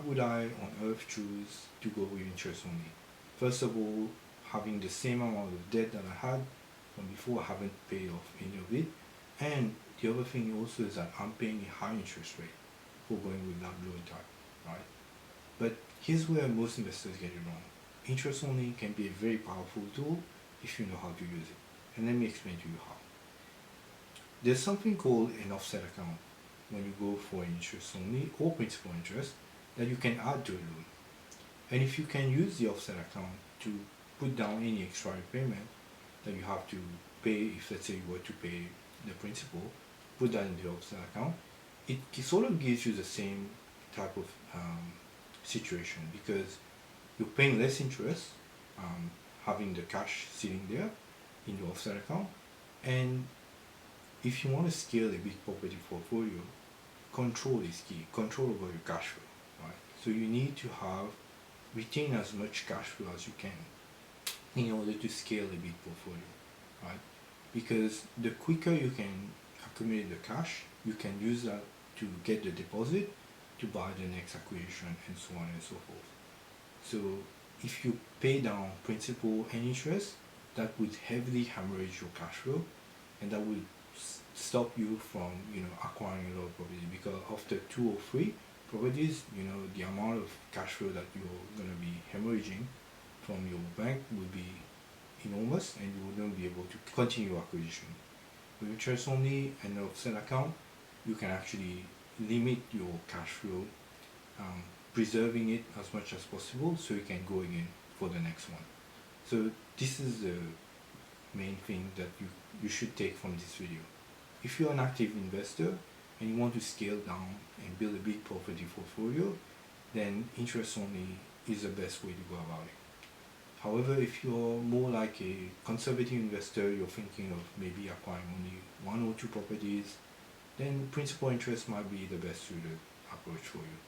would I on earth choose to go with interest only? First of all, having the same amount of debt that I had from before, I haven't paid off any of it. And the other thing also is that I'm paying a high interest rate for going with that loan type, right? But here's where most investors get it wrong. Interest only can be a very powerful tool if you know how to use it. And let me explain to you how. There's something called an offset account when you go for interest only or principal interest that you can add to a loan. And if you can use the offset account to put down any extra repayment that you have to pay, if let's say you were to pay the principal, put that in the offset account, it sort of gives you the same type of situation, because you're paying less interest, having the cash sitting there in your offset account. And if you want to scale a big property portfolio, control is key. Control over your cash flow, right? So you need to retain as much cash flow as you can in order to scale a big portfolio, right? Because the quicker you can accumulate the cash, you can use that to get the deposit to buy the next acquisition, and so on and so forth. So if you pay down principal and interest, that would heavily hemorrhage your cash flow, and that would stop you from acquiring a lot of property, because after 2 or 3 properties, the amount of cash flow that you're going to be hemorrhaging from your bank would be enormous, and you wouldn't be able to continue acquisition. With interest only and an offset account, you can actually limit your cash flow, preserving it as much as possible so you can go again for the next one. So this is the main thing that you should take from this video. If you're an active investor and you want to scale down and build a big property portfolio, then interest only is the best way to go about it. However, if you're more like a conservative investor, you're thinking of maybe acquiring only 1 or 2 properties, then principal interest might be the best suited approach for you.